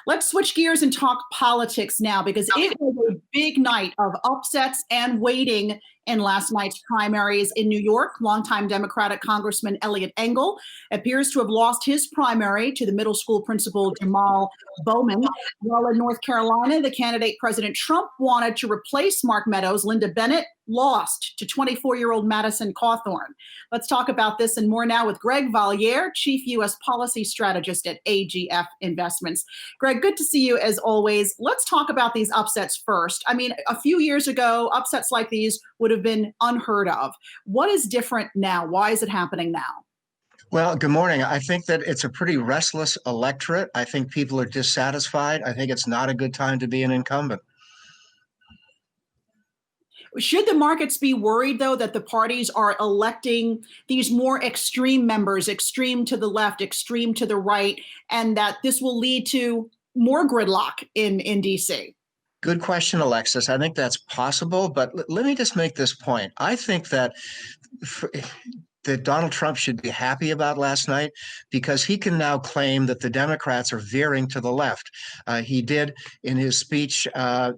Let's switch gears and talk politics now, because it was a big night of upsets and waiting in last night's primaries in New York. Longtime Democratic Congressman Eliot Engel appears to have lost his primary to the middle school principal Jamal Bowman. While in North Carolina, the candidate President Trump wanted to replace Mark Meadows, Linda Bennett, lost to 24-year-old Madison Cawthorn. Let's talk about this and more now with Greg Valliere, Chief U.S. Policy Strategist at AGF Investments. Greg, good to see you as always. Let's talk about these upsets first. I mean, a few years ago, upsets like these would have been unheard of. What is different now? Why is it happening now? Well, good morning. I think that it's a pretty restless electorate. I think people are dissatisfied. I think it's not a good time to be an incumbent. Should the markets be worried, though, that the parties are electing these more extreme members, extreme to the left, extreme to the right, and that this will lead to more gridlock in D.C.? Good question, Alexis. I think that's possible, but let me just make this point. I think that Donald Trump should be happy about last night because he can now claim that the Democrats are veering to the left. He did in his speech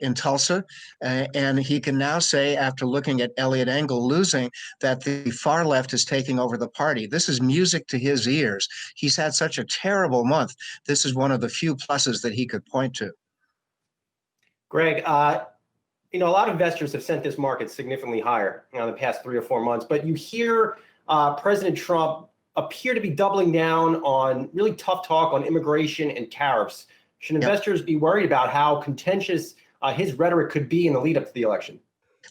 in Tulsa, and he can now say, after looking at Eliot Engel losing, that the far left is taking over the party. This is music to his ears. He's had such a terrible month. This is one of the few pluses that he could point to. Greg, a lot of investors have sent this market significantly higher in the past 3 or 4 months, but you hear President Trump appear to be doubling down on really tough talk on immigration and tariffs. Should investors be worried about how contentious his rhetoric could be in the lead up to the election?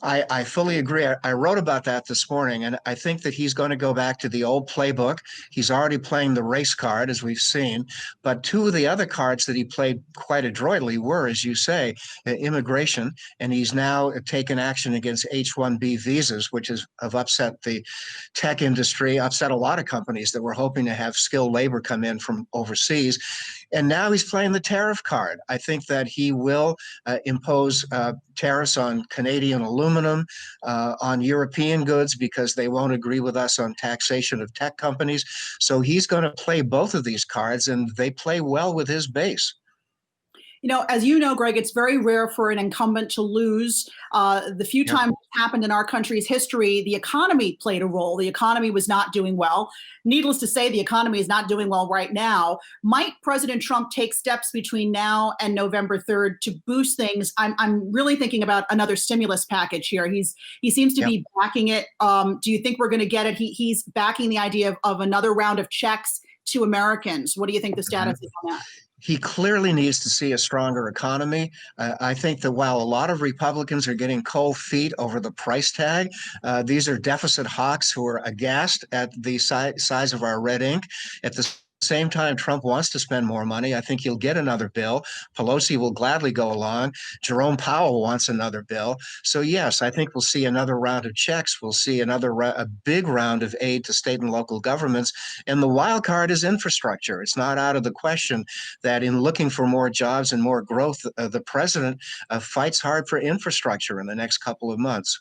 I fully agree. I wrote about that this morning, and I think that he's going to go back to the old playbook. He's already playing the race card, as we've seen. But two of the other cards that he played quite adroitly were, as you say, immigration. And he's now taken action against H-1B visas, which have upset the tech industry, upset a lot of companies that were hoping to have skilled labor come in from overseas. And now he's playing the tariff card. I think that he will impose tariffs on Canadian aluminum, on European goods, because they won't agree with us on taxation of tech companies. So he's going to play both of these cards, and they play well with his base. As you know, Greg, it's very rare for an incumbent to lose. The few times it happened in our country's history, the economy played a role. The economy was not doing well. Needless to say, the economy is not doing well right now. Might President Trump take steps between now and November 3rd to boost things? I'm really thinking about another stimulus package here. He seems to be backing it. Do you think we're going to get it? He's backing the idea of another round of checks to Americans. What do you think the status is on that? He clearly needs to see a stronger economy. I think that while a lot of Republicans are getting cold feet over the price tag, these are deficit hawks who are aghast at the size of our red ink. At the same time, Trump wants to spend more money. I think he'll get another bill. Pelosi will gladly go along. Jerome Powell wants another bill. So yes, I think we'll see another round of checks. We'll see a big round of aid to state and local governments. And the wild card is infrastructure. It's not out of the question that in looking for more jobs and more growth, the president fights hard for infrastructure in the next couple of months.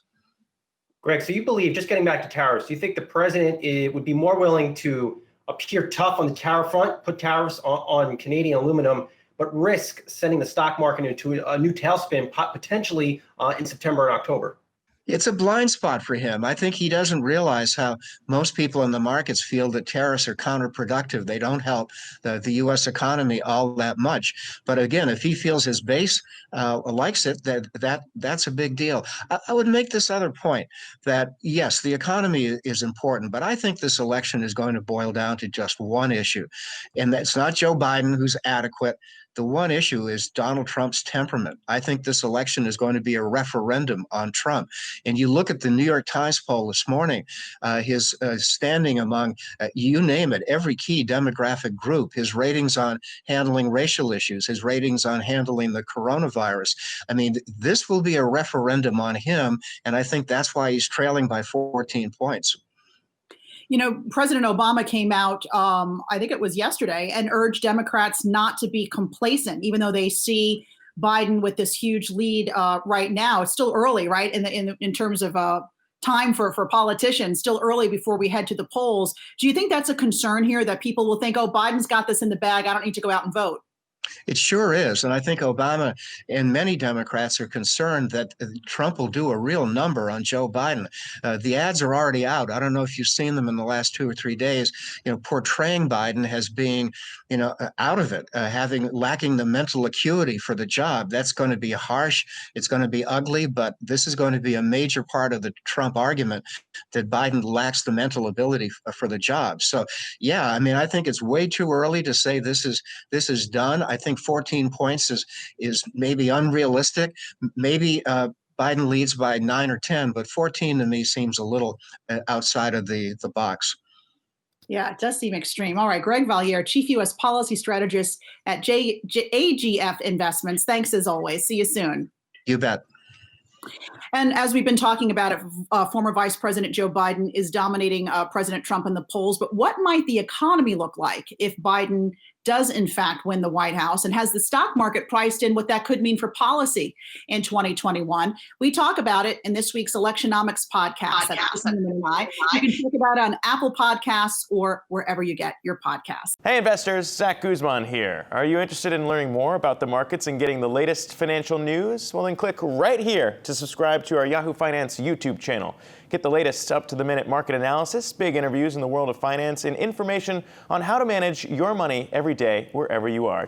Greg, so you believe, just getting back to tariffs, do you think the president would be more willing to appear tough on the tariff front, put tariffs on Canadian aluminum, but risk sending the stock market into a new tailspin potentially in September and October? It's a blind spot for him. I think he doesn't realize how most people in the markets feel that tariffs are counterproductive. They don't help the U.S. economy all that much. But again, if he feels his base likes it, that's a big deal. I would make this other point that, yes, the economy is important, but I think this election is going to boil down to just one issue. And that's not Joe Biden, who's adequate. The one issue is Donald Trump's temperament. I think this election is going to be a referendum on Trump. And you look at the New York Times poll this morning, his standing among, you name it, every key demographic group, his ratings on handling racial issues, his ratings on handling the coronavirus. I mean, this will be a referendum on him. And I think that's why he's trailing by 14 points. President Obama came out, I think it was yesterday, and urged Democrats not to be complacent, even though they see Biden with this huge lead right now. It's still early, right, in terms of time for politicians, still early before we head to the polls. Do you think that's a concern here, that people will think, oh, Biden's got this in the bag, I don't need to go out and vote? It sure is. And I think Obama and many Democrats are concerned that Trump will do a real number on Joe Biden. The ads are already out. I don't know if you've seen them in the last 2 or 3 days, portraying Biden as being, out of it, lacking the mental acuity for the job. That's going to be harsh. It's going to be ugly, but this is going to be a major part of the Trump argument that Biden lacks the mental ability for the job. So, yeah, I mean, I think it's way too early to say this is done. I think 14 points is maybe unrealistic. Maybe Biden leads by 9 or 10, but 14 to me seems a little outside of the box. Yeah, it does seem extreme. All right, Greg Valliere, Chief U.S. Policy Strategist at AGF Investments. Thanks as always. See you soon. You bet. And as we've been talking about it, former Vice President Joe Biden is dominating President Trump in the polls. But what might the economy look like if Biden does, in fact, win the White House? And has the stock market priced in what that could mean for policy in 2021? We talk about it in this week's Electionomics podcast. That's and I. You can check it out on Apple Podcasts or wherever you get your podcasts. Hey investors, Zach Guzman here. Are you interested in learning more about the markets and getting the latest financial news? Well, then click right here to subscribe to our Yahoo Finance YouTube channel. Get the latest up-to-the-minute market analysis, big interviews in the world of finance, and information on how to manage your money every day wherever you are.